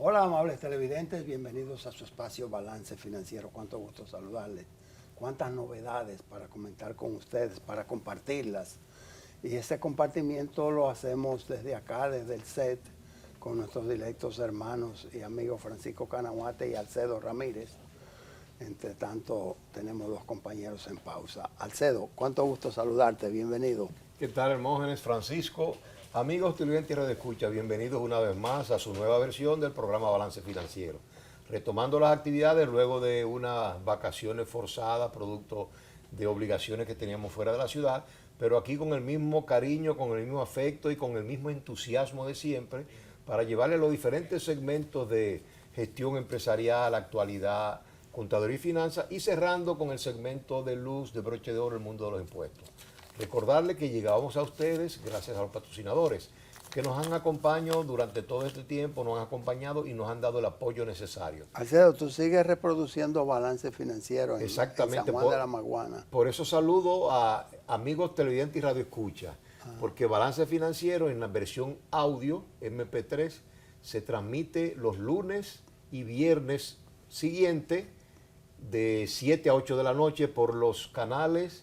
Hola, amables televidentes, bienvenidos a su espacio Balance Financiero. Cuánto gusto saludarles. Cuántas novedades para comentar con ustedes, para compartirlas. Y ese compartimiento lo hacemos desde acá, desde el set, con nuestros directos hermanos y amigos Francisco Canahuate y Alcedo Ramírez. Entre tanto, tenemos dos compañeros en pausa. Alcedo, cuánto gusto saludarte, bienvenido. ¿Qué tal, Hermógenes? Francisco, amigos televidentes y radioescucha, bienvenidos una vez más a su nueva versión del programa Balance Financiero. Retomando las actividades luego de unas vacaciones forzadas, producto de obligaciones que teníamos fuera de la ciudad, pero aquí con el mismo cariño, con el mismo afecto y con el mismo entusiasmo de siempre, para llevarle los diferentes segmentos de gestión empresarial, actualidad, contaduría y finanzas, y cerrando con el segmento de luz, de broche de oro, el mundo de los impuestos. Recordarle que llegamos a ustedes gracias a los patrocinadores que nos han acompañado durante todo este tiempo, nos han acompañado y nos han dado el apoyo necesario. Alcedo, tú sigues reproduciendo Balance Financiero en San Exactamente, Juan de la Maguana. Por eso saludo a amigos televidentes y radioescucha, porque Balance Financiero en la versión audio MP3 se transmite los lunes y viernes siguientes de 7 a 8 de la noche por los canales,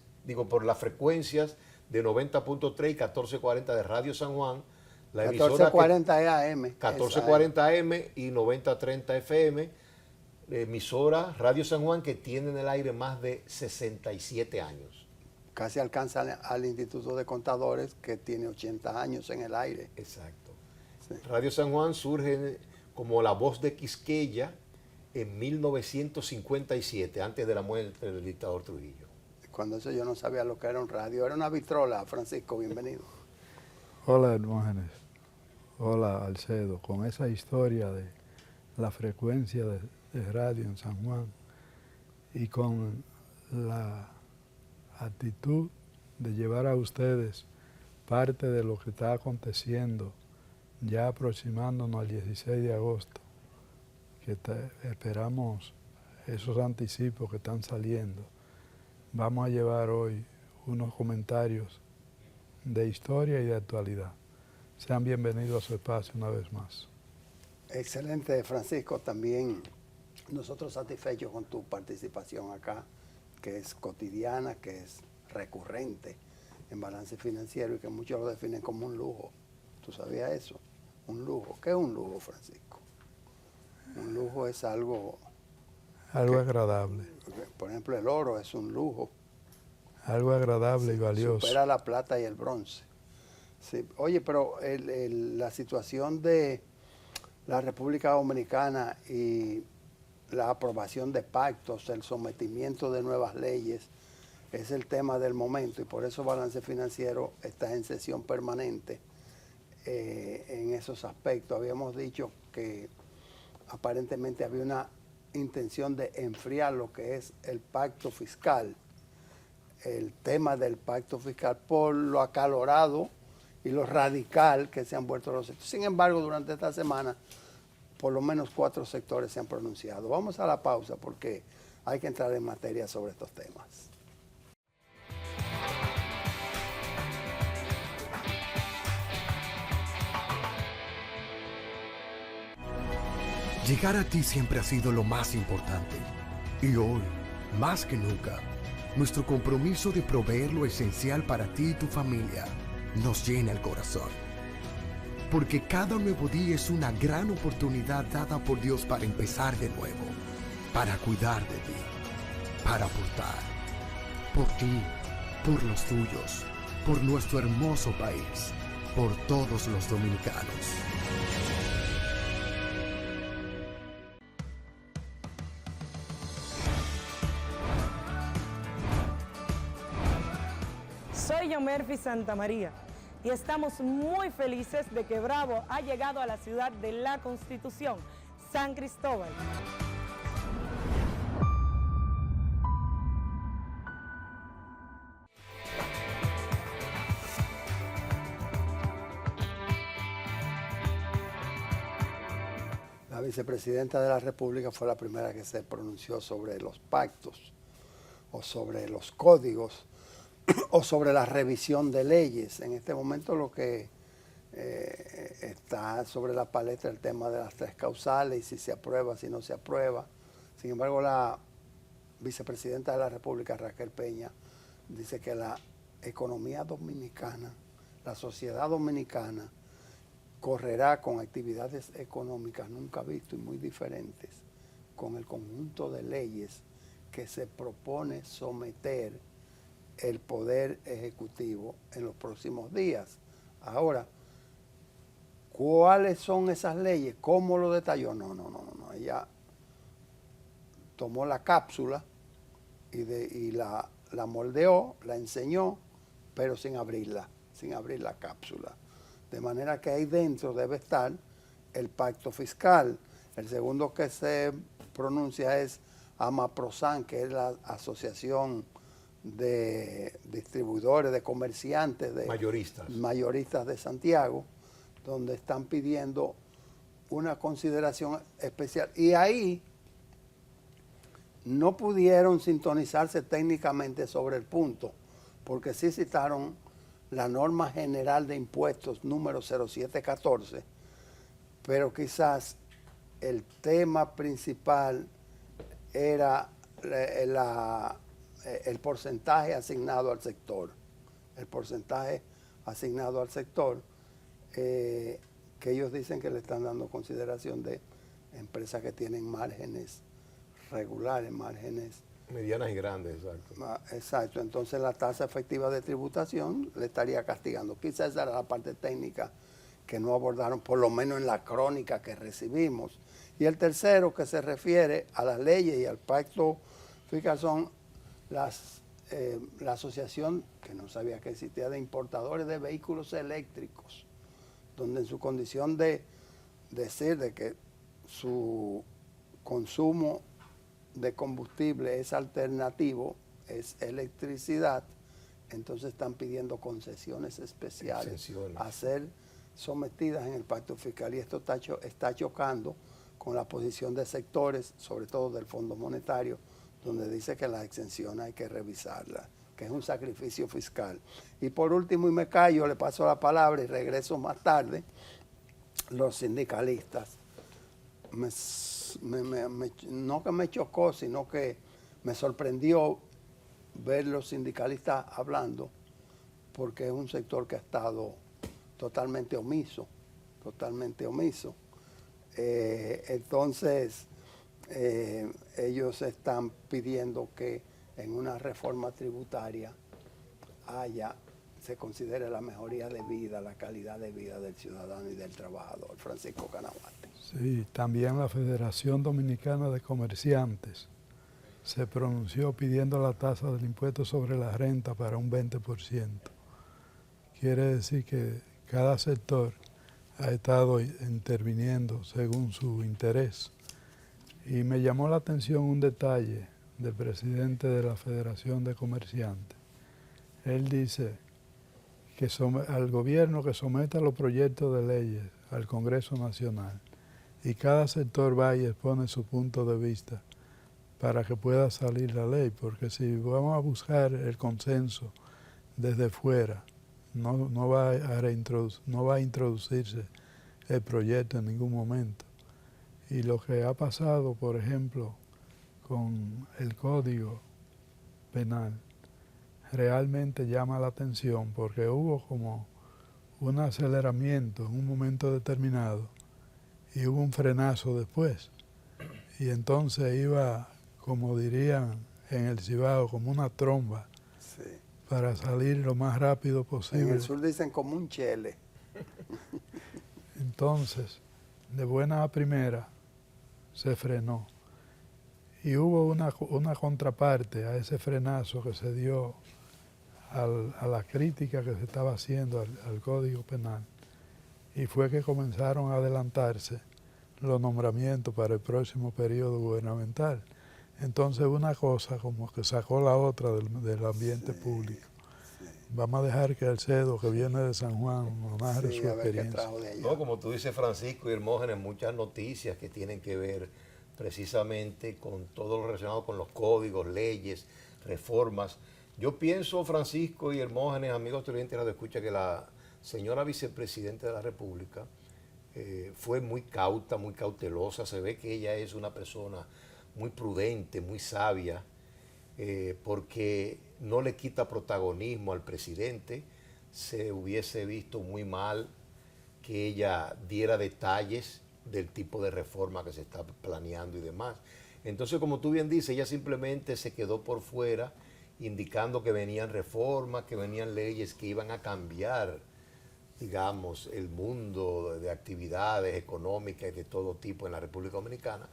por las frecuencias de 90.3 y 1440 de Radio San Juan, la 1440 AM. 1440 AM y 9030 FM, emisora Radio San Juan que tiene en el aire más de 67 años. Casi alcanza al Instituto de Contadores que tiene 80 años en el aire. Exacto. Sí. Radio San Juan surge como la voz de Quisqueya en 1957, antes de la muerte del dictador Trujillo. Cuando eso yo no sabía lo que era un radio, era una vitrola. Francisco, bienvenido. Hola, Hermógenes. Hola, Alcedo. Con esa historia de la frecuencia de radio en San Juan y con la actitud de llevar a ustedes parte de lo que está aconteciendo ya aproximándonos al 16 de agosto, que esperamos esos anticipos que están saliendo. Vamos a llevar hoy unos comentarios de historia y de actualidad. Sean bienvenidos a su espacio una vez más. Excelente, Francisco. También nosotros satisfechos con tu participación acá, que es cotidiana, que es recurrente en Balance Financiero y que muchos lo definen como un lujo. ¿Tú sabías eso? Un lujo. ¿Qué es un lujo, Francisco? Un lujo es algo... Algo agradable. Por ejemplo, el oro es un lujo. Algo agradable y valioso. Supera la plata y el bronce. Sí. Oye, pero la situación de la República Dominicana y la aprobación de pactos, el sometimiento de nuevas leyes, es el tema del momento y por eso Balance Financiero está en sesión permanente en esos aspectos. Habíamos dicho que aparentemente había una intención de enfriar lo que es el pacto fiscal, el tema del pacto fiscal por lo acalorado y lo radical que se han vuelto los sectores. Sin embargo, durante esta semana, por lo menos 4 sectores se han pronunciado. Vamos a la pausa porque hay que entrar en materia sobre estos temas. Llegar a ti siempre ha sido lo más importante. Y hoy, más que nunca, nuestro compromiso de proveer lo esencial para ti y tu familia nos llena el corazón. Porque cada nuevo día es una gran oportunidad dada por Dios para empezar de nuevo, para cuidar de ti, para aportar, por ti, por los tuyos, por nuestro hermoso país, por todos los dominicanos. Soy Yomerfi Santamaría y estamos muy felices de que Bravo ha llegado a la ciudad de la Constitución, San Cristóbal. La vicepresidenta de la República fue la primera que se pronunció sobre los pactos o sobre los códigos o sobre la revisión de leyes. En este momento lo que Está sobre la palestra el tema de las 3 causales y si se aprueba, si no se aprueba. Sin embargo, la vicepresidenta de la República, Raquel Peña, dice que la economía dominicana, la sociedad dominicana, correrá con actividades económicas nunca vistas y muy diferentes, con el conjunto de leyes que se propone someter el Poder Ejecutivo en los próximos días. Ahora, ¿cuáles son esas leyes? ¿Cómo lo detalló? No. Ella tomó la cápsula y la moldeó, la enseñó, pero sin abrir la cápsula. De manera que ahí dentro debe estar el pacto fiscal. El segundo que se pronuncia es AMAPROSAN, que es la Asociación de Distribuidores, de Comerciantes, de mayoristas de Santiago, donde están pidiendo una consideración especial. Y ahí no pudieron sintonizarse técnicamente sobre el punto, porque sí citaron la norma general de impuestos número 0714, pero quizás el tema principal era el porcentaje asignado al sector. El porcentaje asignado al sector, que ellos dicen que le están dando consideración de empresas que tienen márgenes regulares, márgenes medianas y grandes, exacto. Exacto, entonces la tasa efectiva de tributación le estaría castigando. Quizás esa era la parte técnica que no abordaron, por lo menos en la crónica que recibimos. Y el tercero, que se refiere a las leyes y al pacto fiscal, son la asociación, que no sabía que existía, de importadores de vehículos eléctricos, donde en su condición de decir de que su consumo de combustible es alternativo, es electricidad, entonces están pidiendo concesiones especiales a ser sometidas en el pacto fiscal, y esto está chocando con la posición de sectores, sobre todo del Fondo Monetario, donde dice que las exenciones hay que revisarlas, que es un sacrificio fiscal. Y por último, y me callo, le paso la palabra y regreso más tarde, los sindicalistas. No que me chocó, sino que me sorprendió ver los sindicalistas hablando, porque es un sector que ha estado totalmente omiso. Entonces, ellos están pidiendo que en una reforma tributaria se considere la mejoría de vida, la calidad de vida del ciudadano y del trabajador. Francisco Canavate. Sí, también la Federación Dominicana de Comerciantes se pronunció pidiendo la tasa del impuesto sobre la renta para un 20%. Quiere decir que cada sector ha estado interviniendo según su interés. Y me llamó la atención un detalle del presidente de la Federación de Comerciantes. Él dice que al gobierno que someta los proyectos de leyes al Congreso Nacional, y cada sector va y expone su punto de vista para que pueda salir la ley, porque si vamos a buscar el consenso desde fuera, no va a introducirse el proyecto en ningún momento. Y lo que ha pasado, por ejemplo, con el Código Penal, realmente llama la atención, porque hubo como un aceleramiento en un momento determinado y hubo un frenazo después. Y entonces iba, como dirían en el Cibao, como una tromba, sí, para salir lo más rápido posible. En el sur dicen como un chele. Entonces, de buena a primera, se frenó. Y hubo una contraparte a ese frenazo que se dio a la crítica que se estaba haciendo al Código Penal. Y fue que comenzaron a adelantarse los nombramientos para el próximo periodo gubernamental. Entonces una cosa como que sacó la otra del ambiente público. Sí. Vamos a dejar que Alcedo, que viene de San Juan, nos narre su experiencia. No, como tú dices, Francisco y Hermógenes, muchas noticias que tienen que ver precisamente con todo lo relacionado con los códigos, leyes, reformas. Yo pienso, Francisco y Hermógenes, amigos televidentes de escucha, que la señora vicepresidenta de la República fue muy cauta, muy cautelosa. Se ve que ella es una persona muy prudente, muy sabia, porque no le quita protagonismo al presidente. Se hubiese visto muy mal que ella diera detalles del tipo de reforma que se está planeando y demás. Entonces, como tú bien dices, ella simplemente se quedó por fuera, indicando que venían reformas, que venían leyes que iban a cambiar, digamos, el mundo de actividades económicas y de todo tipo en la República Dominicana.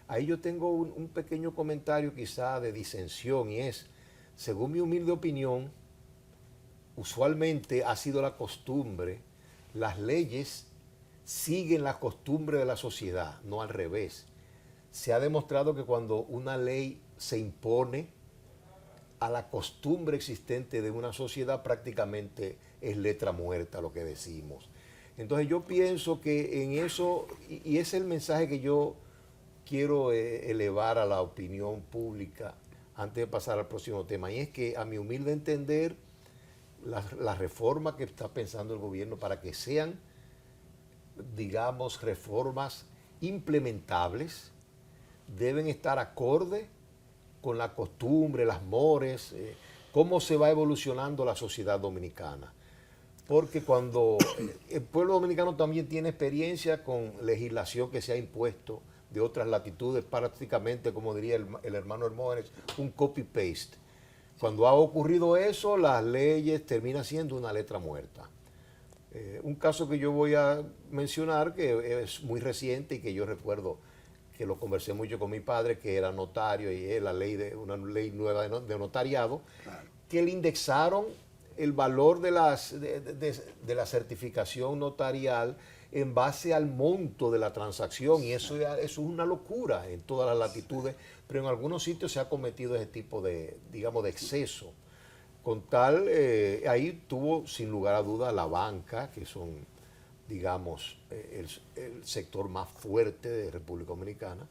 Ahí yo tengo un pequeño comentario quizá de disensión, y es, según mi humilde opinión, usualmente ha sido la costumbre, las leyes siguen la costumbre de la sociedad, no al revés. Se ha demostrado que cuando una ley se impone a la costumbre existente de una sociedad, prácticamente es letra muerta lo que decimos. Entonces yo pienso que en eso, y ese es el mensaje que yo quiero elevar a la opinión pública antes de pasar al próximo tema, y es que a mi humilde entender, las reformas que está pensando el gobierno para que sean, digamos, reformas implementables, deben estar acorde con la costumbre, las mores, cómo se va evolucionando la sociedad dominicana. Porque cuando el pueblo dominicano también tiene experiencia con legislación que se ha impuesto de otras latitudes, prácticamente, como diría el hermano Hermógenes, un copy-paste. Cuando ha ocurrido eso, las leyes terminan siendo una letra muerta. Un caso que yo voy a mencionar, que es muy reciente y que yo recuerdo que lo conversé mucho con mi padre, que era notario, y es una ley nueva de notariado, claro, que le indexaron el valor de la certificación notarial en base al monto de la transacción, y eso es una locura en todas las latitudes, pero en algunos sitios se ha cometido ese tipo de, digamos, de exceso. Con tal, ahí tuvo sin lugar a duda la banca, que son, digamos, el sector más fuerte de República Dominicana,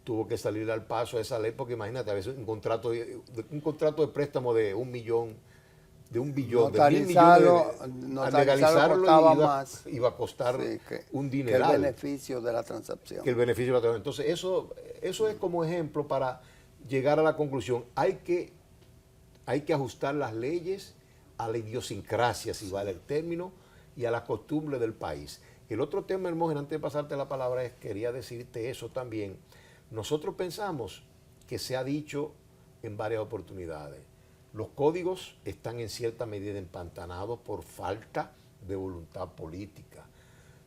tuvo que salir al paso a esa ley, porque imagínate, a veces un contrato de préstamo de $1 millón, de $1 billón, de $1.000 millones, al legalizarlo iba a costar un dineral. Que el beneficio de la transacción. Que el beneficio de la transacción. Entonces, eso es como ejemplo para llegar a la conclusión. Hay que ajustar las leyes a la idiosincrasia, si vale el término, y a la costumbre del país. El otro tema, Hermógenes, antes de pasarte la palabra, quería decirte eso también. Nosotros pensamos que se ha dicho en varias oportunidades. Los códigos están en cierta medida empantanados por falta de voluntad política.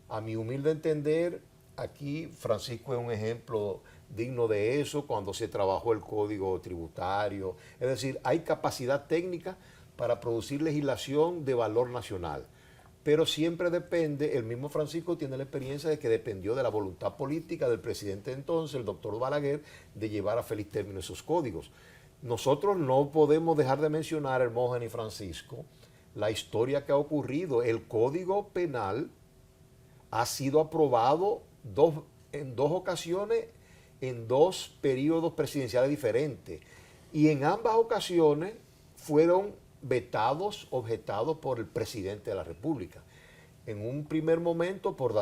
A mi humilde entender, aquí Francisco es un ejemplo digno de eso, cuando se trabajó el código tributario. Es decir, hay capacidad técnica para producir legislación de valor nacional, pero siempre depende, el mismo Francisco tiene la experiencia de que dependió de la voluntad política del presidente de entonces, el doctor Balaguer, de llevar a feliz término esos códigos. Nosotros no podemos dejar de mencionar, Hermógenes y Francisco, la historia que ha ocurrido. El Código Penal ha sido aprobado en dos ocasiones, en 2 periodos presidenciales diferentes. Y en ambas ocasiones fueron vetados, objetados por el presidente de la República. En un primer momento por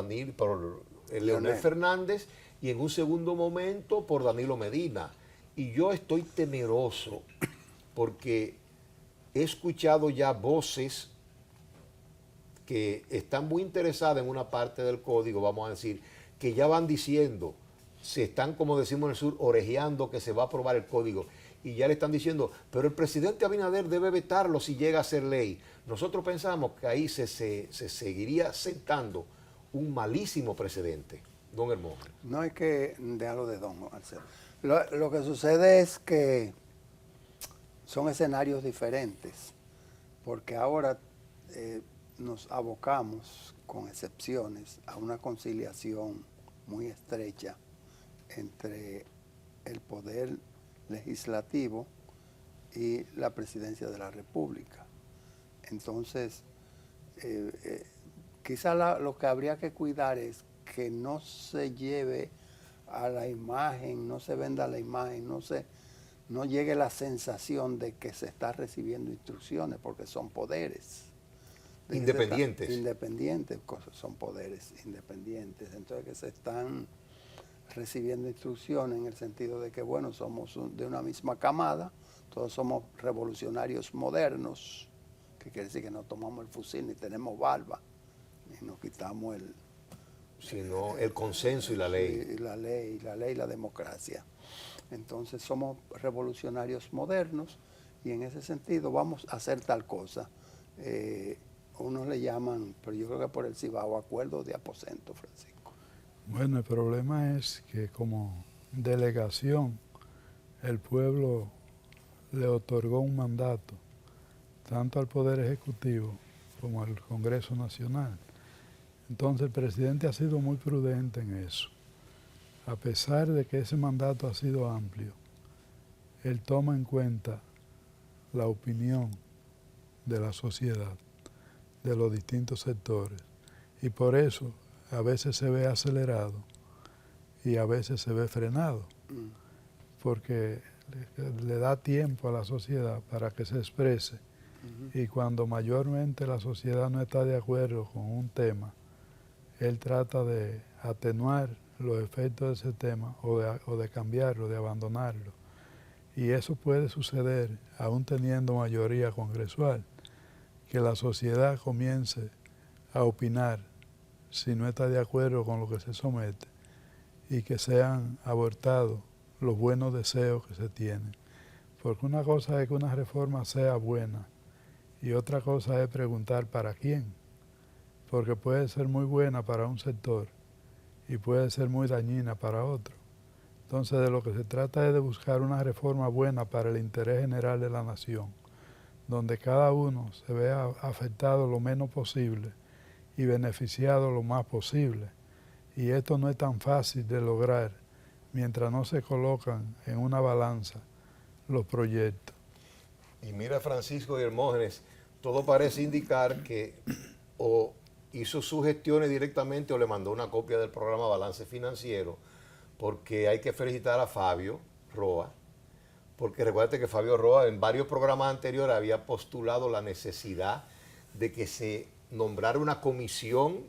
Leonel Fernández, y en un segundo momento por Danilo Medina. Y yo estoy temeroso porque he escuchado ya voces que están muy interesadas en una parte del código, vamos a decir, que ya van diciendo, se están, como decimos en el sur, orejeando que se va a aprobar el código. Y ya le están diciendo, pero el presidente Abinader debe vetarlo si llega a ser ley. Nosotros pensamos que ahí se seguiría sentando un malísimo precedente. Don Hermógenes. No hay que dejarlo de don Marcelo. Lo que sucede es que son escenarios diferentes, porque ahora nos abocamos, con excepciones, a una conciliación muy estrecha entre el poder legislativo y la presidencia de la República. Entonces, quizá lo que habría que cuidar es que no se lleve a la imagen, no se venda la imagen, no llegue la sensación de que se está recibiendo instrucciones, porque son poderes Independientes. Independientes, son poderes independientes. Entonces que se están recibiendo instrucciones en el sentido de que, bueno, somos de una misma camada, todos somos revolucionarios modernos, que quiere decir que no tomamos el fusil ni tenemos barba, ni nos quitamos sino el consenso y la ley. La ley y la democracia. Entonces somos revolucionarios modernos y en ese sentido vamos a hacer tal cosa. Unos le llaman, pero yo creo que por el Cibao, acuerdo de aposento, Francisco. Bueno, el problema es que como delegación el pueblo le otorgó un mandato tanto al Poder Ejecutivo como al Congreso Nacional. Entonces el presidente ha sido muy prudente en eso. A pesar de que ese mandato ha sido amplio, él toma en cuenta la opinión de la sociedad, de los distintos sectores. Y por eso a veces se ve acelerado y a veces se ve frenado, porque le da tiempo a la sociedad para que se exprese. Y cuando mayormente la sociedad no está de acuerdo con un tema, él trata de atenuar los efectos de ese tema o de cambiarlo, de abandonarlo. Y eso puede suceder aún teniendo mayoría congresual, que la sociedad comience a opinar si no está de acuerdo con lo que se somete y que sean abortados los buenos deseos que se tienen. Porque una cosa es que una reforma sea buena y otra cosa es preguntar para quién, porque puede ser muy buena para un sector y puede ser muy dañina para otro. Entonces de lo que se trata es de buscar una reforma buena para el interés general de la nación, donde cada uno se vea afectado lo menos posible y beneficiado lo más posible. Y esto no es tan fácil de lograr mientras no se colocan en una balanza los proyectos. Y mira, Francisco y Hermógenes, todo parece indicar que o hizo sus gestiones directamente o le mandó una copia del programa Balance Financiero, porque hay que felicitar a Fabio Roa, porque recuérdate que Fabio Roa en varios programas anteriores había postulado la necesidad de que se nombrara una comisión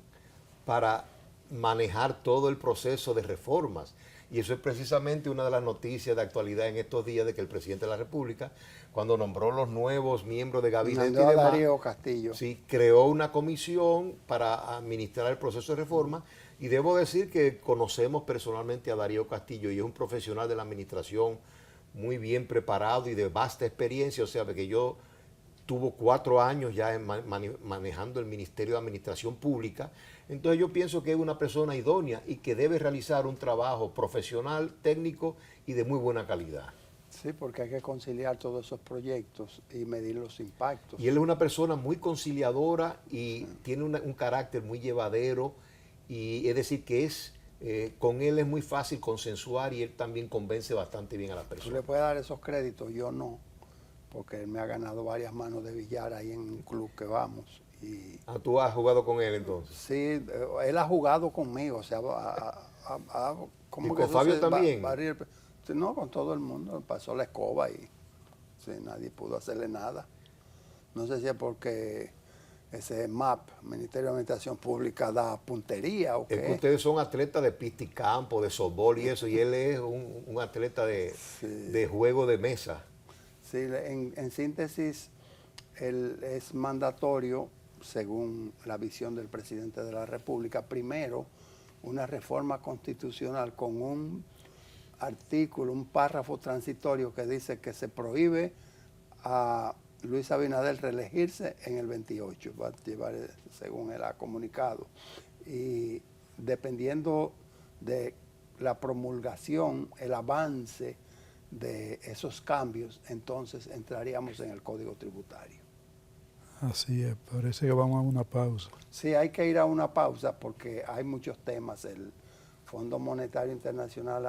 para manejar todo el proceso de reformas. Y eso es precisamente una de las noticias de actualidad en estos días, de que el presidente de la República, cuando nombró los nuevos miembros de gabinete y demás, Darío Castillo. Sí, creó una comisión para administrar el proceso de reforma. Y debo decir que conocemos personalmente a Darío Castillo y es un profesional de la administración muy bien preparado y de vasta experiencia. O sea, que yo tuvo 4 años ya manejando el Ministerio de Administración Pública. Entonces yo pienso que es una persona idónea y que debe realizar un trabajo profesional, técnico y de muy buena calidad. Sí, porque hay que conciliar todos esos proyectos y medir los impactos. Y él es una persona muy conciliadora y tiene un carácter muy llevadero, y es decir que con él es muy fácil consensuar y él también convence bastante bien a la persona. Tú le puedes dar esos créditos, yo no, porque él me ha ganado varias manos de billar ahí en un club que vamos. ¿Tú has jugado con él entonces? Sí, él ha jugado conmigo, o sea, ¿Y con Fabio también? No, con todo el mundo, pasó la escoba y sí, nadie pudo hacerle nada. No sé si es porque ese MAP, Ministerio de Administración Pública, da puntería o qué. Es que ustedes son atletas de pista y campo, de softball y eso, y él es un atleta de juego de mesa. Sí, en síntesis, él es mandatorio, según la visión del presidente de la República, primero una reforma constitucional con un artículo, un párrafo transitorio que dice que se prohíbe a Luis Abinader reelegirse en el 28, va a llevar, según él ha comunicado. Y dependiendo de la promulgación, el avance de esos cambios, entonces entraríamos en el Código Tributario. Así es, parece que vamos a una pausa. Sí, hay que ir a una pausa porque hay muchos temas. El Fondo Monetario Internacional,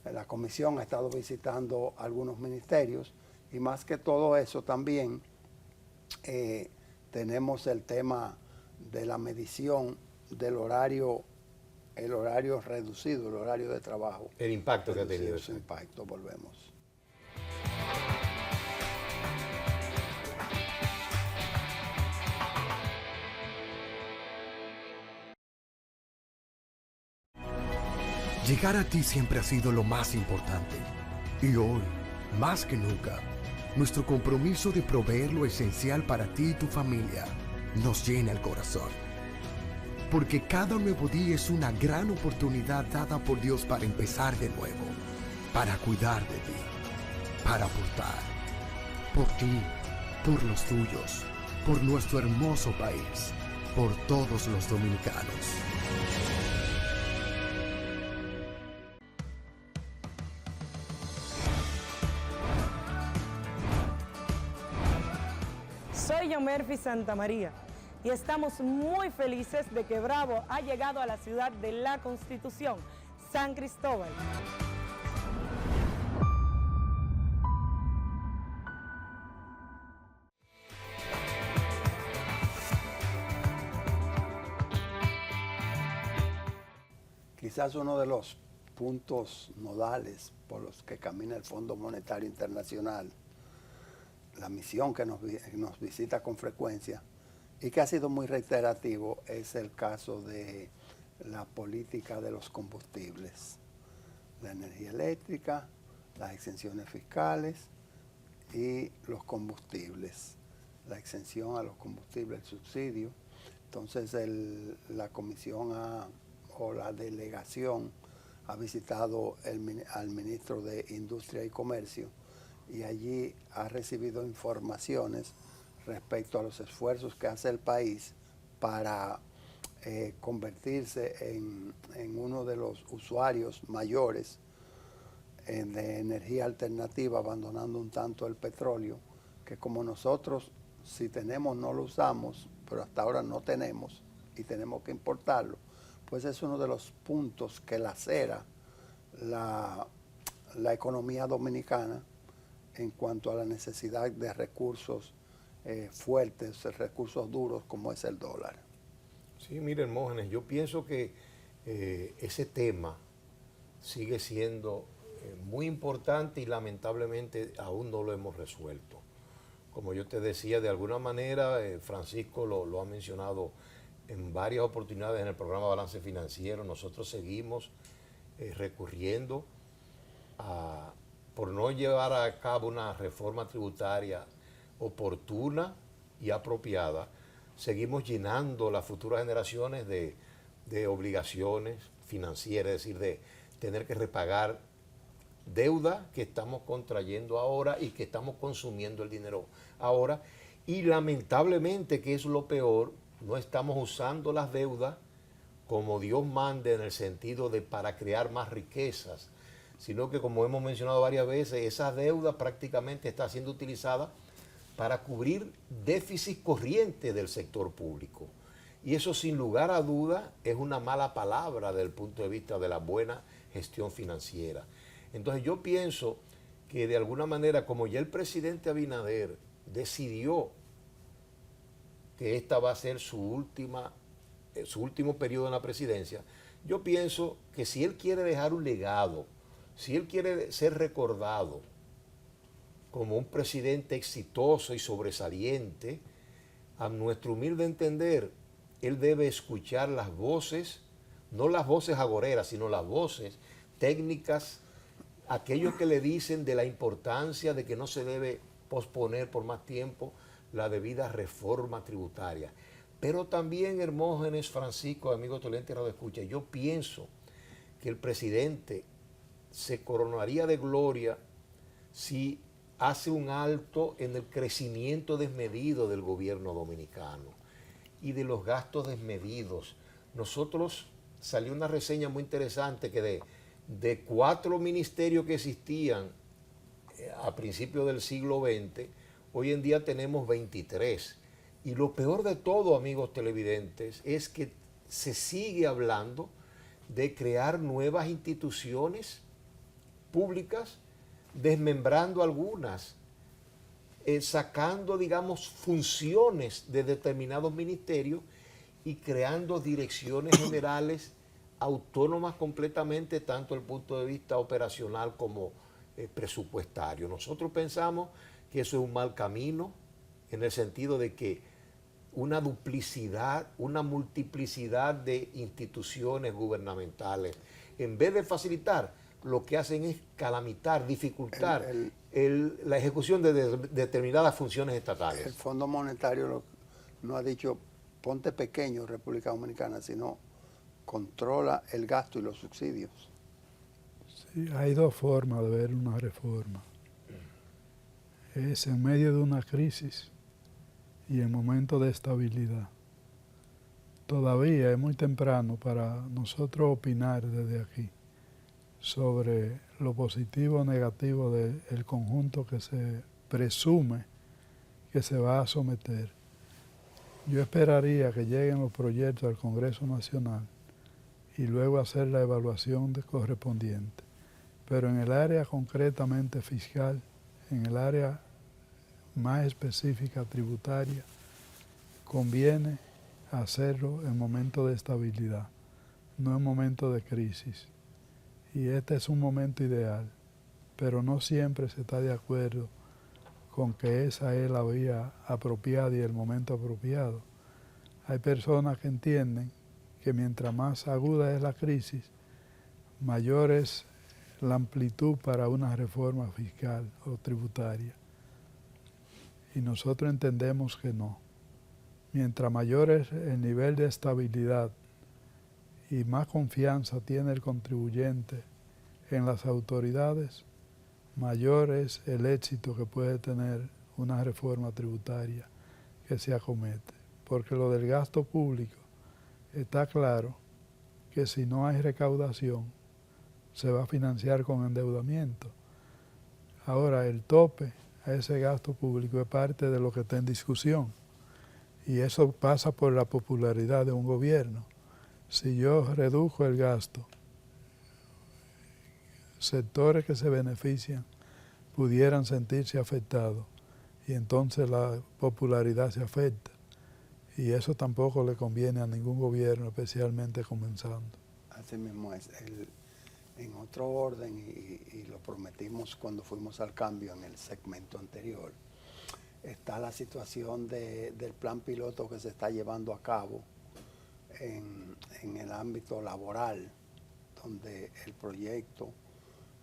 la Comisión ha estado visitando algunos ministerios y más que todo eso también tenemos el tema de la medición del horario, el horario reducido, el horario de trabajo. El impacto que ha tenido ese impacto, volvemos. Llegar a ti siempre ha sido lo más importante. Y hoy, más que nunca, nuestro compromiso de proveer lo esencial para ti y tu familia nos llena el corazón. Porque cada nuevo día es una gran oportunidad dada por Dios para empezar de nuevo, para cuidar de ti, para aportar, por ti, por los tuyos, por nuestro hermoso país, por todos los dominicanos. Soy Yomerfi Santamaría y estamos muy felices de que Bravo ha llegado a la ciudad de la Constitución, San Cristóbal. Quizás uno de los puntos nodales por los que camina el Fondo Monetario Internacional, la misión que nos visita con frecuencia y que ha sido muy reiterativo, es el caso de la política de los combustibles, la energía eléctrica, las exenciones fiscales y los combustibles, la exención a los combustibles, el subsidio. Entonces la comisión o la delegación ha visitado al ministro de Industria y Comercio y allí ha recibido informaciones respecto a los esfuerzos que hace el país para convertirse en uno de los usuarios mayores de energía alternativa, abandonando un tanto el petróleo, que como nosotros, si tenemos, no lo usamos, pero hasta ahora no tenemos y tenemos que importarlo, pues es uno de los puntos que lacera la economía dominicana en cuanto a la necesidad de recursos fuertes, recursos duros como es el dólar. Sí, miren, Hermógenes, yo pienso que ese tema sigue siendo muy importante y lamentablemente aún no lo hemos resuelto. Como yo te decía, de alguna manera, Francisco lo ha mencionado en varias oportunidades en el programa Balance Financiero, nosotros seguimos recurriendo por no llevar a cabo una reforma tributaria oportuna y apropiada, seguimos llenando las futuras generaciones de obligaciones financieras, es decir, de tener que repagar deuda que estamos contrayendo ahora y que estamos consumiendo el dinero ahora. Y lamentablemente, que es lo peor, no estamos usando las deudas como Dios mande en el sentido de para crear más riquezas, sino que, como hemos mencionado varias veces, esa deuda prácticamente está siendo utilizada para cubrir déficits corrientes del sector público. Y eso, sin lugar a duda, es una mala palabra desde el punto de vista de la buena gestión financiera. Entonces yo pienso que de alguna manera, como ya el presidente Abinader decidió que esta va a ser su último periodo en la presidencia, yo pienso que si él quiere dejar un legado, si él quiere ser recordado como un presidente exitoso y sobresaliente, a nuestro humilde entender, él debe escuchar las voces, no las voces agoreras, sino las voces técnicas, aquellos que le dicen de la importancia de que no se debe posponer por más tiempo la debida reforma tributaria. Pero también, Hermógenes, Francisco, amigo Tolente Radio Escucha, yo pienso que el presidente se coronaría de gloria si hace un alto en el crecimiento desmedido del gobierno dominicano y de los gastos desmedidos. Nosotros salió una reseña muy interesante que de 4 ministerios que existían a principios del siglo XX, hoy en día tenemos 23. Y lo peor de todo, amigos televidentes, es que se sigue hablando de crear nuevas instituciones públicas, desmembrando algunas, sacando, digamos, funciones de determinados ministerios y creando direcciones generales autónomas completamente, tanto desde el punto de vista operacional como presupuestario. Nosotros pensamos que eso es un mal camino, en el sentido de que una duplicidad, una multiplicidad de instituciones gubernamentales en vez de facilitar, lo que hacen es calamitar, dificultar la ejecución de determinadas funciones estatales. El Fondo Monetario no ha dicho ponte pequeño República Dominicana, sino controla el gasto y los subsidios. Sí, hay dos formas de ver una reforma. Es en medio de una crisis y en momentos de estabilidad. Todavía es muy temprano para nosotros opinar desde aquí sobre lo positivo o negativo del conjunto que se presume que se va a someter. Yo esperaría que lleguen los proyectos al Congreso Nacional y luego hacer la evaluación correspondiente. Pero en el área concretamente fiscal, en el área más específica tributaria, conviene hacerlo en momentos de estabilidad, no en momentos de crisis. Y este es un momento ideal, pero no siempre se está de acuerdo con que esa es la vía apropiada y el momento apropiado. Hay personas que entienden que mientras más aguda es la crisis, mayor es la amplitud para una reforma fiscal o tributaria. Y nosotros entendemos que no. Mientras mayor es el nivel de estabilidad y más confianza tiene el contribuyente en las autoridades, mayor es el éxito que puede tener una reforma tributaria que se acomete. Porque lo del gasto público está claro que si no hay recaudación, se va a financiar con endeudamiento. Ahora, el tope a ese gasto público es parte de lo que está en discusión. Y eso pasa por la popularidad de un gobierno. Si yo reduzco el gasto, sectores que se benefician pudieran sentirse afectados y entonces la popularidad se afecta. Y eso tampoco le conviene a ningún gobierno, especialmente comenzando. Así mismo es. En otro orden, y lo prometimos cuando fuimos al cambio en el segmento anterior, está la situación del plan piloto que se está llevando a cabo en el ámbito laboral, donde el proyecto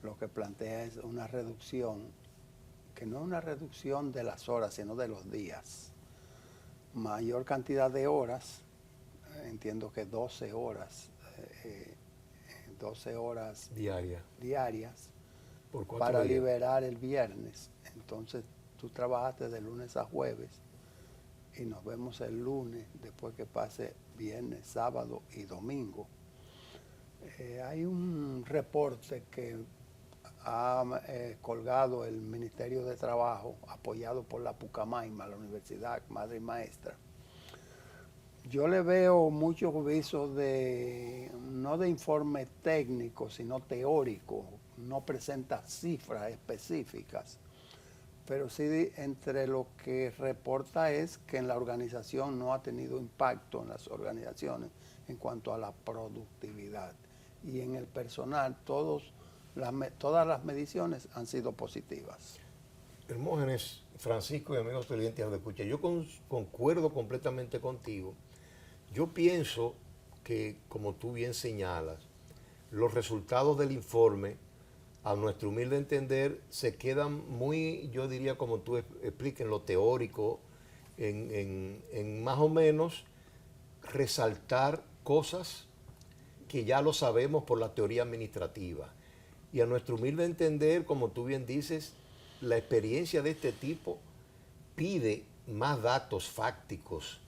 lo que plantea es una reducción, que no es una reducción de las horas, sino de los días. Mayor cantidad de horas, entiendo que 12 horas diarias para días. liberar el viernes. Entonces tú trabajaste de lunes a jueves y nos vemos el lunes después que pase viernes, sábado y domingo. Hay un reporte que ha colgado el Ministerio de Trabajo, apoyado por la Pucamaima, la Universidad Madre y Maestra. Yo le veo muchos visos no de informe técnico, sino teórico, no presenta cifras específicas, pero sí entre lo que reporta es que en la organización no ha tenido impacto en las organizaciones en cuanto a la productividad. Y en el personal todas las mediciones han sido positivas. Hermógenes, Francisco y amigos televidentes de escucha, yo concuerdo completamente contigo. Yo pienso que, como tú bien señalas, los resultados del informe, a nuestro humilde entender, se quedan muy, yo diría, como tú explicas, en lo teórico, en más o menos resaltar cosas que ya lo sabemos por la teoría administrativa. Y a nuestro humilde entender, como tú bien dices, la experiencia de este tipo pide más datos fácticos,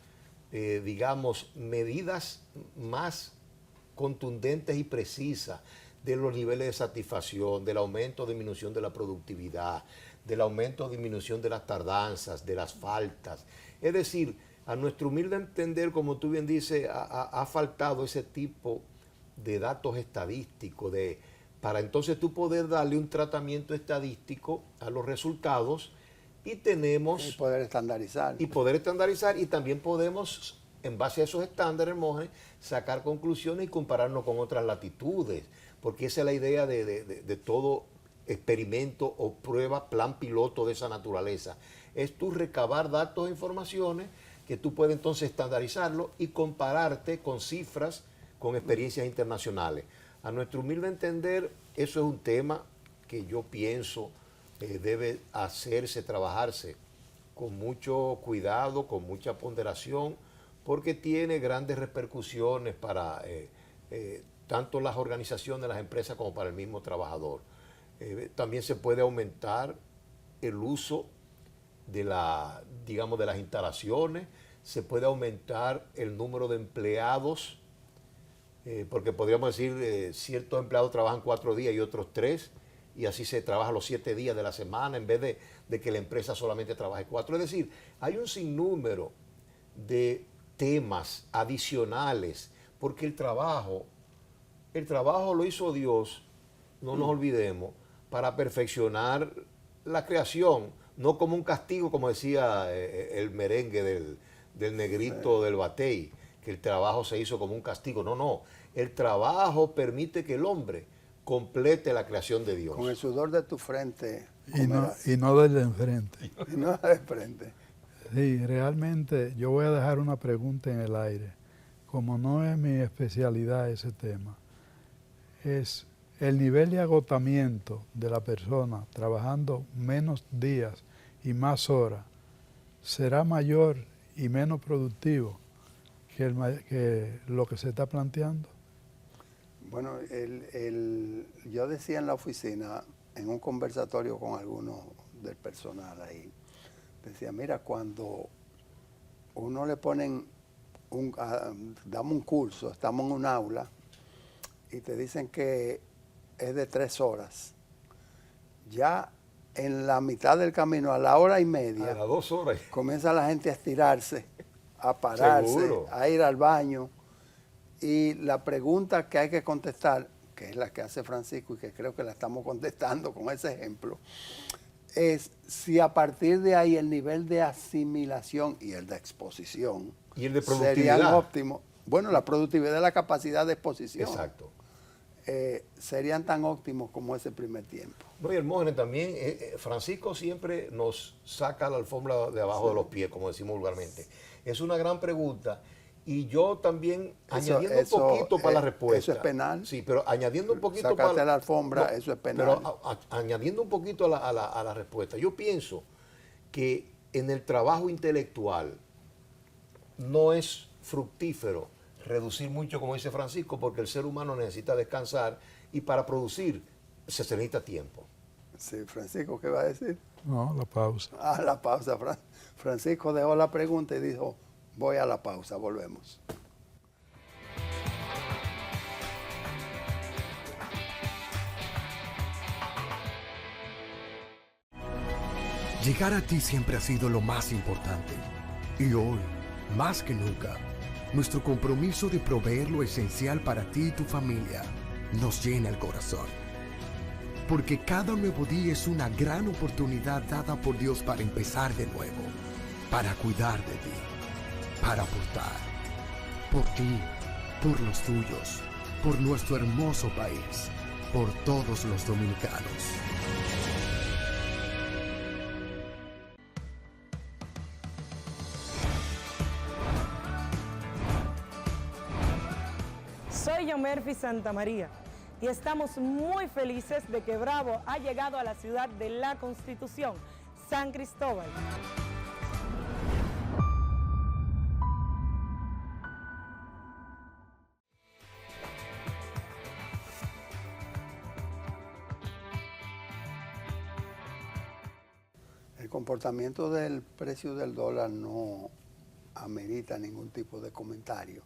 digamos, medidas más contundentes y precisas de los niveles de satisfacción, del aumento o disminución de la productividad, del aumento o disminución de las tardanzas, de las faltas. Es decir, a nuestro humilde entender, como tú bien dices, ha faltado ese tipo de datos estadísticos, para entonces tú poder darle un tratamiento estadístico a los resultados y tenemos... Y poder estandarizar. Y también podemos, en base a esos estándares, Hermógenes, sacar conclusiones y compararnos con otras latitudes, porque esa es la idea de todo experimento o prueba, plan piloto de esa naturaleza. Es tú recabar datos e informaciones que tú puedes entonces estandarizarlo y compararte con cifras, con experiencias internacionales. A nuestro humilde entender, eso es un tema que yo pienso debe hacerse, trabajarse con mucho cuidado, con mucha ponderación, porque tiene grandes repercusiones para tanto las organizaciones, las empresas, como para el mismo trabajador. También se puede aumentar el uso de digamos, de las instalaciones, se puede aumentar el número de empleados, porque podríamos decir, ciertos empleados trabajan 4 días y otros 3, y así se trabaja los 7 días de la semana, en vez de que la empresa solamente trabaje 4. Es decir, hay un sinnúmero de temas adicionales, porque el trabajo lo hizo Dios, no nos olvidemos, para perfeccionar la creación, no como un castigo, como decía el merengue del negrito del Batey, que el trabajo se hizo como un castigo. No, no. El trabajo permite que el hombre complete la creación de Dios. Con el sudor de tu frente. Y no del de enfrente. Y no de frente. Sí, realmente yo voy a dejar una pregunta en el aire. Como no es mi especialidad ese tema, es el nivel de agotamiento de la persona trabajando menos días y más horas, ¿será mayor y menos productivo que lo que se está planteando? Bueno, yo decía en la oficina, en un conversatorio con algunos del personal ahí, decía, mira, cuando uno le ponen, damos un curso, estamos en un aula, y te dicen que es de 3 horas, ya en la mitad del camino, a la hora y media, A las 2 horas. comienza la gente a estirarse, a pararse, Seguro. a ir al baño. Y la pregunta que hay que contestar, que es la que hace Francisco y que creo que la estamos contestando con ese ejemplo, es si a partir de ahí el nivel de asimilación y el de exposición Y el de serían productividad. óptimos. Bueno, la productividad es la capacidad de exposición. Exacto. Serían tan óptimos como ese primer tiempo. No, y Hermógenes también, Francisco siempre nos saca la alfombra de abajo de los pies, como decimos vulgarmente. Es una gran pregunta. Y yo también, añadiendo un poquito para la respuesta. Eso es penal. Sí, pero añadiendo un poquito Sacarte la alfombra, eso es penal. Pero añadiendo un poquito a la respuesta. Yo pienso que en el trabajo intelectual no es fructífero reducir mucho, como dice Francisco, porque el ser humano necesita descansar y para producir se necesita tiempo. Sí, Francisco, ¿qué va a decir? No, la pausa. Ah, la pausa. Francisco dejó la pregunta y dijo, voy a la pausa, volvemos. Llegar a ti siempre ha sido lo más importante. Y hoy, más que nunca, nuestro compromiso de proveer lo esencial para ti y tu familia nos llena el corazón. Porque cada nuevo día es una gran oportunidad dada por Dios para empezar de nuevo, para cuidar de ti, para aportar, por ti, por los tuyos, por nuestro hermoso país, por todos los dominicanos. Soy Yomerfi Santamaría y estamos muy felices de que Bravo ha llegado a la ciudad de la Constitución, San Cristóbal. El comportamiento del precio del dólar no amerita ningún tipo de comentario,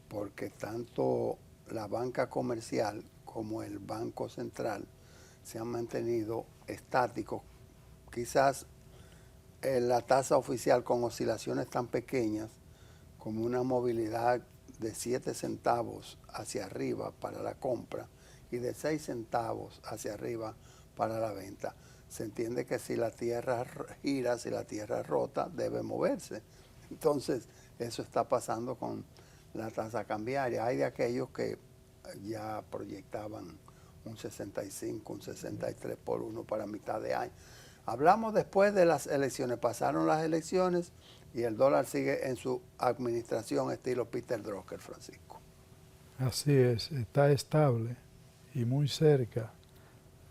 porque tanto la banca comercial como el Banco Central se han mantenido estáticos. Quizás la tasa oficial con oscilaciones tan pequeñas como una movilidad de 7 centavos hacia arriba para la compra y de 6 centavos hacia arriba para la venta. Se entiende que si la tierra gira, si la tierra rota, debe moverse. Entonces, eso está pasando con la tasa cambiaria. Hay de aquellos que ya proyectaban un 65, un 63 por 1 para mitad de año. Hablamos después de las elecciones, pasaron las elecciones y el dólar sigue en su administración estilo Peter Drucker, Francisco. Así es, está estable y muy cerca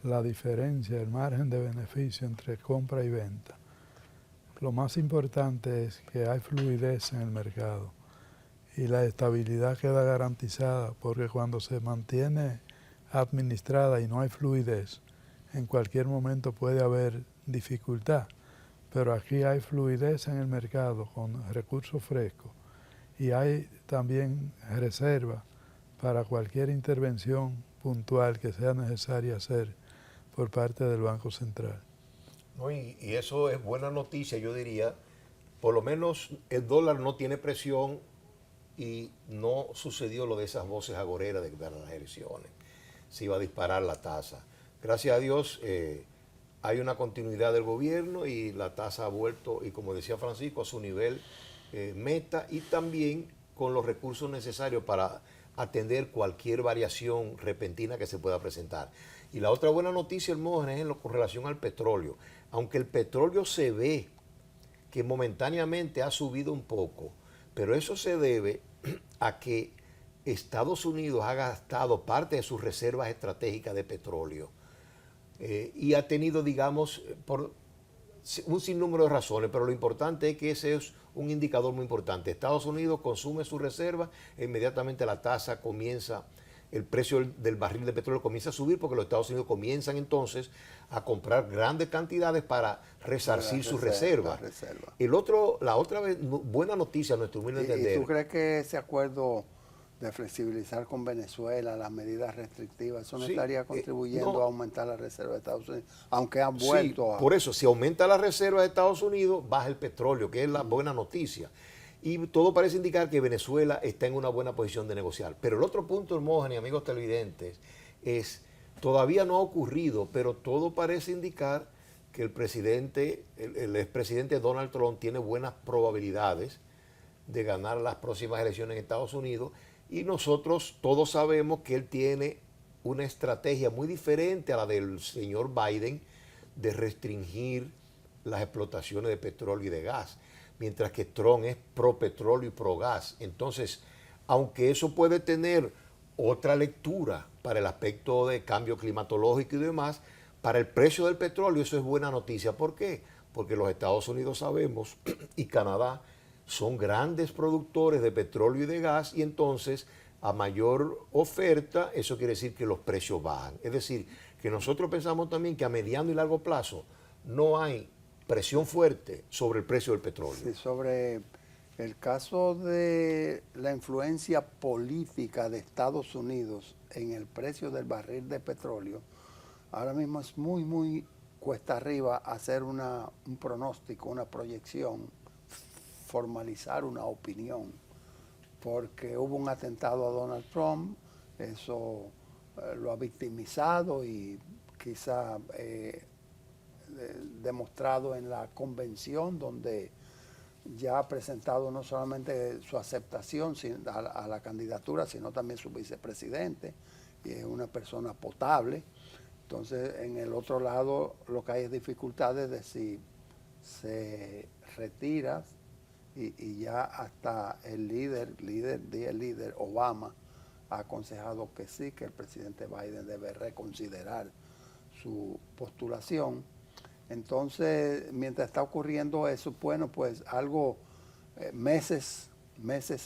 la diferencia, el margen de beneficio entre compra y venta. Lo más importante es que hay fluidez en el mercado y la estabilidad queda garantizada porque cuando se mantiene administrada y no hay fluidez, en cualquier momento puede haber dificultad, pero aquí hay fluidez en el mercado con recursos frescos y hay también reserva para cualquier intervención puntual que sea necesaria hacer por parte del Banco Central. ¿No? Y eso es buena noticia, yo diría. Por lo menos el dólar no tiene presión y no sucedió lo de esas voces agoreras de las elecciones. Se iba a disparar la tasa. Gracias a Dios hay una continuidad del gobierno y la tasa ha vuelto, y como decía Francisco, a su nivel meta, y también con los recursos necesarios para atender cualquier variación repentina que se pueda presentar. Y la otra buena noticia, Hermógenes, es con relación al petróleo. Aunque el petróleo se ve que momentáneamente ha subido un poco, pero eso se debe a que Estados Unidos ha gastado parte de sus reservas estratégicas de petróleo y ha tenido, digamos, por un sinnúmero de razones, pero lo importante es que ese es un indicador muy importante. Estados Unidos consume sus reservas e inmediatamente la tasa comienza, el precio del barril de petróleo comienza a subir porque los Estados Unidos comienzan entonces a comprar grandes cantidades para resarcir sus reservas. La otra buena noticia, a nuestro humilde entender. ¿Y tú crees que ese acuerdo de flexibilizar con Venezuela las medidas restrictivas, eso no estaría contribuyendo a aumentar la reserva de Estados Unidos, aunque han vuelto Por eso, si aumenta la reserva de Estados Unidos, baja el petróleo, que es la buena noticia. Y todo parece indicar que Venezuela está en una buena posición de negociar. Pero el otro punto, Hermógenes y amigos televidentes, es, todavía no ha ocurrido, pero todo parece indicar que el expresidente Donald Trump tiene buenas probabilidades de ganar las próximas elecciones en Estados Unidos. Y nosotros todos sabemos que él tiene una estrategia muy diferente a la del señor Biden de restringir las explotaciones de petróleo y de gas, mientras que Trump es pro petróleo y pro gas. Entonces, aunque eso puede tener otra lectura para el aspecto de cambio climatológico y demás, para el precio del petróleo eso es buena noticia. ¿Por qué? Porque los Estados Unidos sabemos y Canadá son grandes productores de petróleo y de gas, y entonces a mayor oferta eso quiere decir que los precios bajan. Es decir, que nosotros pensamos también que a mediano y largo plazo no hay presión fuerte sobre el precio del petróleo. Sí, sobre el caso de la influencia política de Estados Unidos en el precio del barril de petróleo, ahora mismo es muy cuesta arriba hacer un pronóstico, una proyección, formalizar una opinión, porque hubo un atentado a Donald Trump, eso lo ha victimizado y quizá demostrado en la convención, donde ya ha presentado no solamente su aceptación a la candidatura, sino también su vicepresidente, y es una persona potable. Entonces, en el otro lado, lo que hay es dificultades de si se retira, y ya hasta el líder Obama ha aconsejado que sí, que el presidente Biden debe reconsiderar su postulación. Entonces, mientras está ocurriendo eso, bueno, pues algo, meses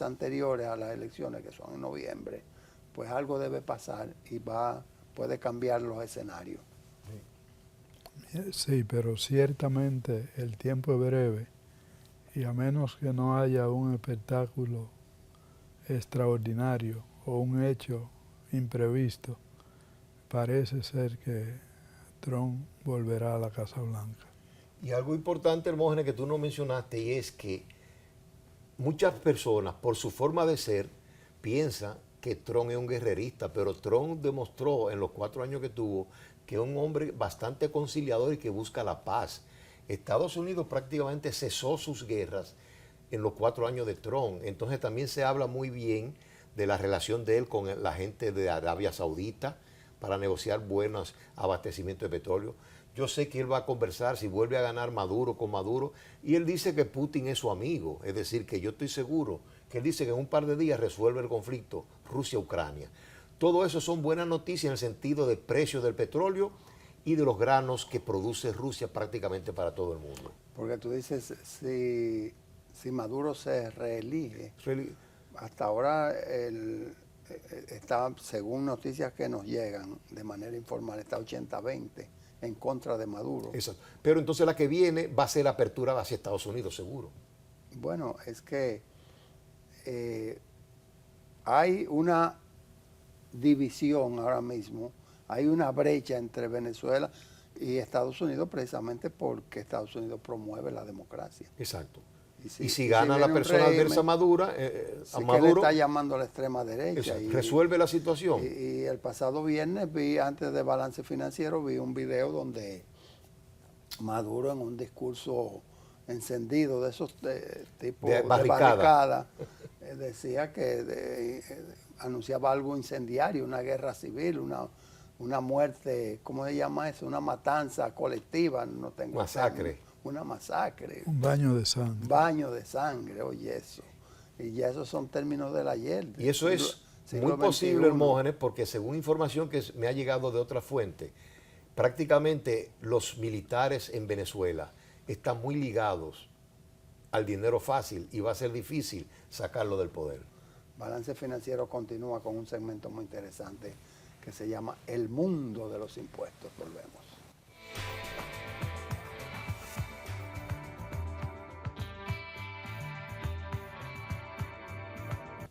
anteriores a las elecciones, que son en noviembre, pues algo debe pasar y puede cambiar los escenarios. Sí, pero ciertamente el tiempo es breve y a menos que no haya un espectáculo extraordinario o un hecho imprevisto, parece ser que Trump volverá a la Casa Blanca. Y algo importante, Hermógenes, que tú no mencionaste, y es que muchas personas, por su forma de ser, piensan que Trump es un guerrerista, pero Trump demostró en los 4 años que tuvo que es un hombre bastante conciliador y que busca la paz. Estados Unidos prácticamente cesó sus guerras en los 4 años de Trump. Entonces también se habla muy bien de la relación de él con la gente de Arabia Saudita para negociar buenos abastecimientos de petróleo. Yo sé que él va a conversar si vuelve a ganar Maduro con Maduro, y él dice que Putin es su amigo. Es decir, que yo estoy seguro que él dice que en un par de días resuelve el conflicto Rusia-Ucrania. Todo eso son buenas noticias en el sentido del precio del petróleo y de los granos que produce Rusia prácticamente para todo el mundo. Porque tú dices, si Maduro se reelige, hasta ahora está, según noticias que nos llegan de manera informal, está 80-20 en contra de Maduro. Exacto. Pero entonces la que viene va a ser la apertura hacia Estados Unidos, seguro. Bueno, es que hay una división ahora mismo, hay una brecha entre Venezuela y Estados Unidos precisamente porque Estados Unidos promueve la democracia. Exacto. Y si gana la persona adversa a Maduro, que le está llamando a la extrema derecha. Y resuelve la situación. Y el pasado viernes vi, antes de Balance Financiero, vi un video donde Maduro, en un discurso encendido de esos tipos de barricada, decía que anunciaba algo incendiario, una guerra civil, una muerte, ¿cómo se llama eso? Una matanza colectiva, no tengo masacre. Una masacre. Un baño de sangre. Baño de sangre, oye eso. Y ya esos son términos del ayer. Y eso es muy posible, Hermógenes, porque según información que me ha llegado de otra fuente, prácticamente los militares en Venezuela están muy ligados al dinero fácil y va a ser difícil sacarlo del poder. Balance Financiero continúa con un segmento muy interesante que se llama El Mundo de los Impuestos. Volvemos.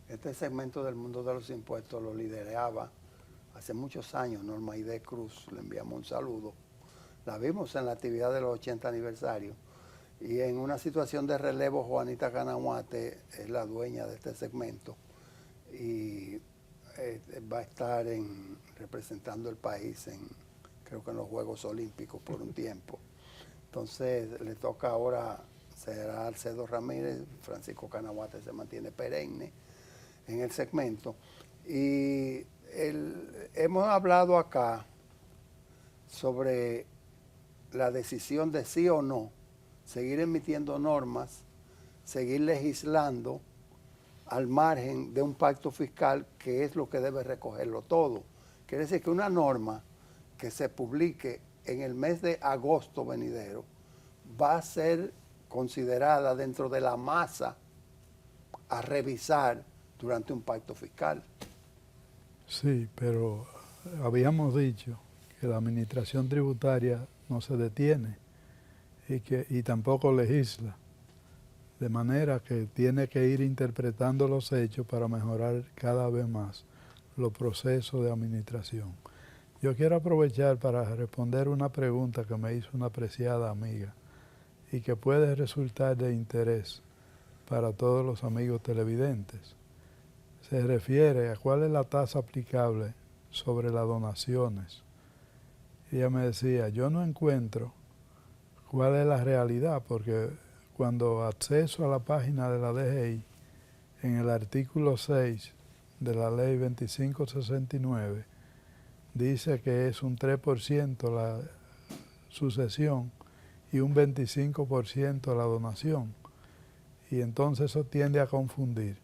Este segmento del Mundo de los Impuestos lo lideraba hace muchos años Norma Aide Cruz, le enviamos un saludo. La vimos en la actividad de los 80 aniversarios y en una situación de relevo Juanita Canahuate es la dueña de este segmento y va a estar representando el país creo que en los Juegos Olímpicos por un tiempo. Entonces le toca ahora, será Alcedo Ramírez, Francisco Canahuate se mantiene perenne en el segmento. Y hemos hablado acá sobre la decisión de sí o no seguir emitiendo normas, seguir legislando al margen de un pacto fiscal que es lo que debe recogerlo todo. Quiere decir que una norma que se publique en el mes de agosto venidero va a ser considerada dentro de la masa a revisar durante un pacto fiscal. Sí, pero habíamos dicho que la administración tributaria no se detiene y tampoco legisla, de manera que tiene que ir interpretando los hechos para mejorar cada vez más los procesos de administración. Yo quiero aprovechar para responder una pregunta que me hizo una apreciada amiga y que puede resultar de interés para todos los amigos televidentes. Se refiere a cuál es la tasa aplicable sobre las donaciones. Ella me decía, yo no encuentro cuál es la realidad, porque cuando acceso a la página de la DGI, en el artículo 6 de la ley 2569, dice que es un 3% la sucesión y un 25% la donación. Y entonces eso tiende a confundir.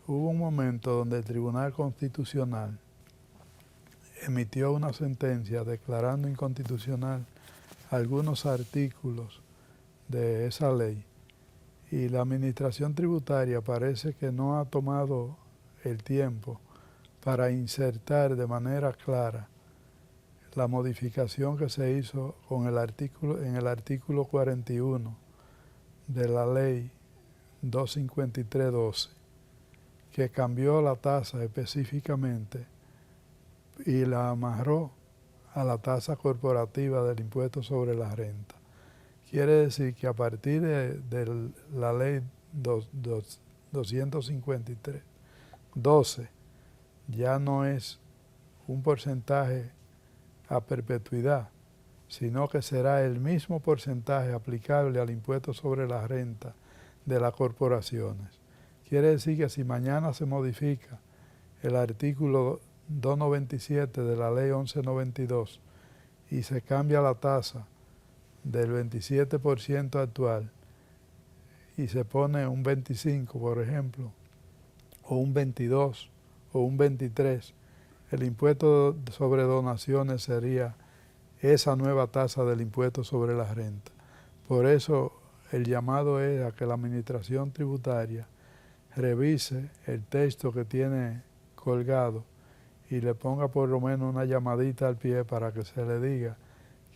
Hubo un momento donde el Tribunal Constitucional emitió una sentencia declarando inconstitucional algunos artículos de esa ley y la Administración Tributaria parece que no ha tomado el tiempo para insertar de manera clara la modificación que se hizo con en el artículo 41 de la ley 253/12, que cambió la tasa específicamente y la amarró a la tasa corporativa del impuesto sobre la renta. Quiere decir que a partir de la ley 253/12 ya no es un porcentaje a perpetuidad, sino que será el mismo porcentaje aplicable al impuesto sobre la renta de las corporaciones. Quiere decir que si mañana se modifica el artículo 297 de la ley 1192 y se cambia la tasa del 27% actual y se pone un 25%, por ejemplo, o un 22 o un 23, el impuesto sobre donaciones sería esa nueva tasa del impuesto sobre la renta. Por eso el llamado es a que la Administración Tributaria revise el texto que tiene colgado y le ponga por lo menos una llamadita al pie para que se le diga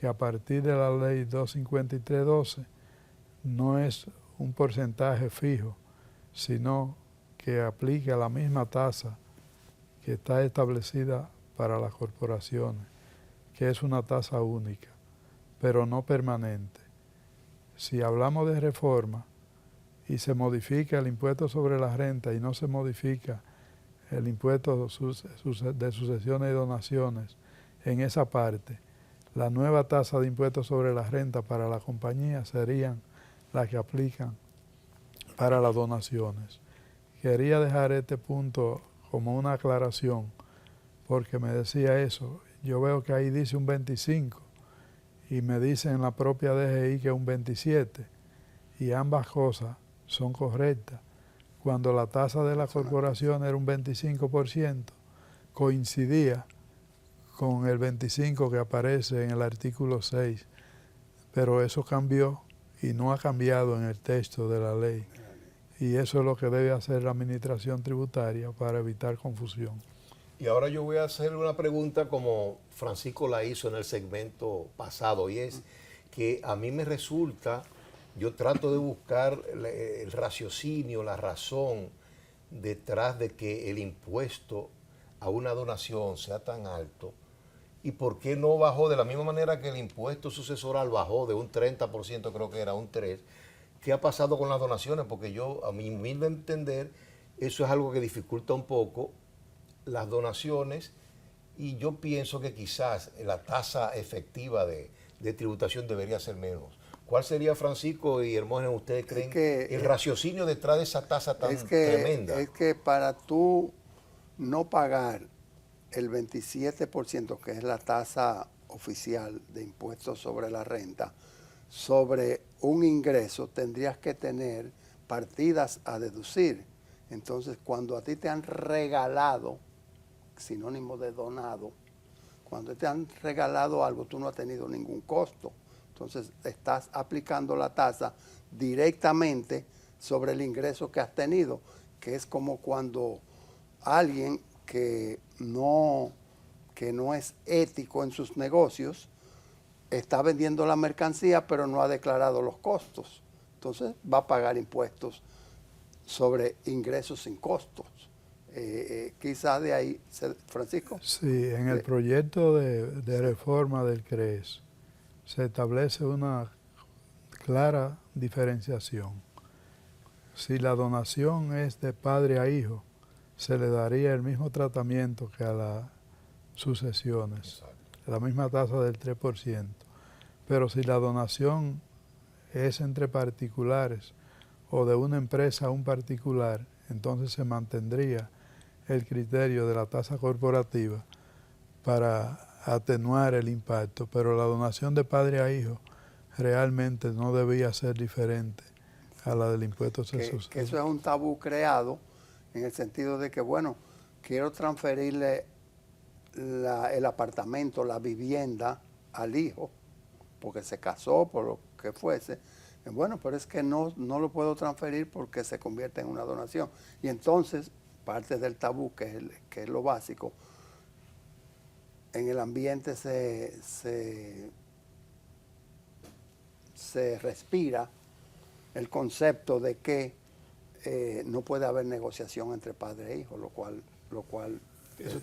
que a partir de la ley 253.12 no es un porcentaje fijo, sino que aplique a la misma tasa que está establecida para las corporaciones, que es una tasa única, pero no permanente. Si hablamos de reforma y se modifica el impuesto sobre la renta y no se modifica el impuesto de sucesiones y donaciones en esa parte, la nueva tasa de impuesto sobre la renta para la compañía serían las que aplican para las donaciones. Quería dejar este punto como una aclaración, porque me decía eso. Yo veo que ahí dice un 25 y me dice en la propia DGI que es un 27, y ambas cosas son correctas. Cuando la tasa de la corporación era un 25%, coincidía con el 25 que aparece en el artículo 6, pero eso cambió y no ha cambiado en el texto de la ley. Y eso es lo que debe hacer la Administración Tributaria para evitar confusión. Y ahora yo voy a hacer una pregunta como Francisco la hizo en el segmento pasado, y es que a mí me resulta, yo trato de buscar el raciocinio, la razón detrás de que el impuesto a una donación sea tan alto, y por qué no bajó de la misma manera que el impuesto sucesoral bajó de un 30%, creo que era un 3%. ¿Qué ha pasado con las donaciones? Porque yo, a mi humilde entender, eso es algo que dificulta un poco las donaciones, y yo pienso que quizás la tasa efectiva de tributación debería ser menos. ¿Cuál sería, Francisco y Hermógenes, ustedes creen el raciocinio detrás de esa tasa tan tremenda? Es que para tú no pagar el 27%, que es la tasa oficial de impuestos sobre la renta, sobre un ingreso, tendrías que tener partidas a deducir. Entonces, cuando a ti te han regalado, sinónimo de donado, cuando te han regalado algo, tú no has tenido ningún costo. Entonces, estás aplicando la tasa directamente sobre el ingreso que has tenido, que es como cuando alguien que no es ético en sus negocios está vendiendo la mercancía, pero no ha declarado los costos. Entonces, va a pagar impuestos sobre ingresos sin costos. Quizás de ahí, Francisco. Sí, en el proyecto de reforma del CRES se establece una clara diferenciación. Si la donación es de padre a hijo, se le daría el mismo tratamiento que a las sucesiones, la misma tasa del 3%. Pero si la donación es entre particulares o de una empresa a un particular, entonces se mantendría el criterio de la tasa corporativa para atenuar el impacto, pero la donación de padre a hijo realmente no debía ser diferente a la del impuesto sucesoral. Que eso es un tabú creado en el sentido de que, bueno, quiero transferirle el apartamento, la vivienda al hijo, porque se casó, por lo que fuese. Bueno, pero es que no lo puedo transferir porque se convierte en una donación. Y entonces, parte del tabú, que es lo básico, en el ambiente se respira el concepto de que no puede haber negociación entre padre e hijo, lo cual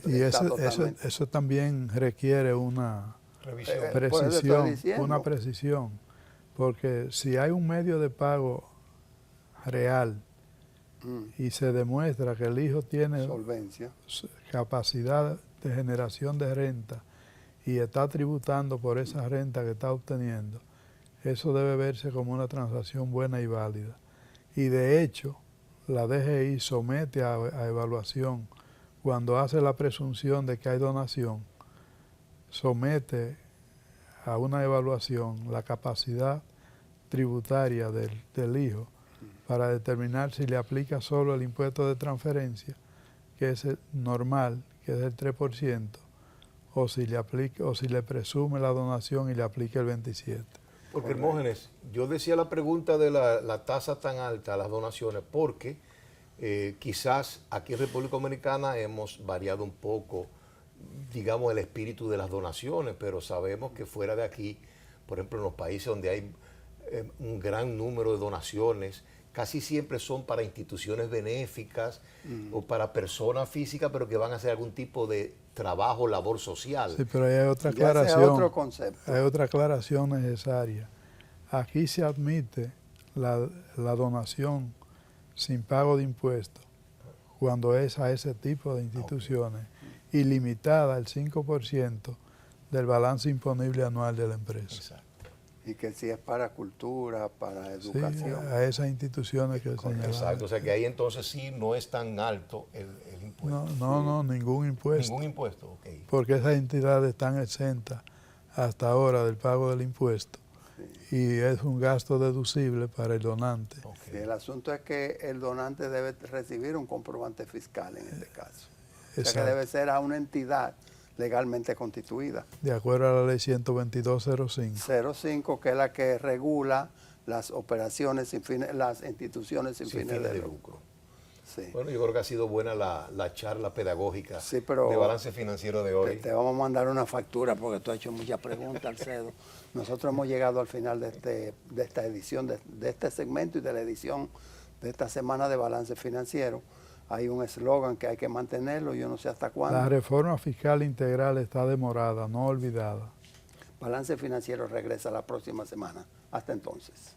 y eso también requiere una precisión, porque si hay un medio de pago real y se demuestra que el hijo tiene solvencia, capacidad de generación de renta y está tributando por esa renta que está obteniendo, eso debe verse como una transacción buena y válida. Y de hecho, la DGI somete a evaluación, cuando hace la presunción de que hay donación, somete a una evaluación la capacidad tributaria del hijo para determinar si le aplica solo el impuesto de transferencia que es el normal, que es el 3%, o si le aplica, o si le presume la donación y le aplica el 27%. Porque, Hermógenes, yo decía la pregunta de la tasa tan alta a las donaciones, porque quizás aquí en República Dominicana hemos variado un poco, digamos, el espíritu de las donaciones, pero sabemos que fuera de aquí, por ejemplo, en los países donde hay un gran número de donaciones, casi siempre son para instituciones benéficas o para personas físicas, pero que van a hacer algún tipo de trabajo, labor social. Sí, pero hay otra Ya ese es aclaración. otro concepto. Hay otra aclaración necesaria. Aquí se admite la donación sin pago de impuestos cuando es a ese tipo de instituciones y limitada al 5% del balance imponible anual de la empresa. Exacto. Y que si es para cultura, para Sí, educación. a esas instituciones que señalaba. Exacto, o sea que ahí entonces sí no es tan alto el impuesto. No, ningún impuesto. Ningún impuesto, ok. Porque esas entidades están exentas hasta ahora del pago del impuesto y es un gasto deducible para el donante. Ok. Sí, el asunto es que el donante debe recibir un comprobante fiscal en este caso. O sea Exacto. que debe ser a una entidad legalmente constituida. De acuerdo a la ley 122.05. 05, que es la que regula las operaciones sin fines, las instituciones sin fines de lucro. lucro. Sí. Bueno, yo creo que ha sido buena la charla pedagógica Sí, pero de balance financiero de hoy. Te vamos a mandar una factura porque tú has hecho muchas preguntas, Alcedo. Nosotros hemos llegado al final de esta edición, de este segmento y de la edición de esta semana de balance financiero. Hay un eslogan que hay que mantenerlo, yo no sé hasta cuándo. La reforma fiscal integral está demorada, no olvidada. Balance financiero regresa la próxima semana. Hasta entonces.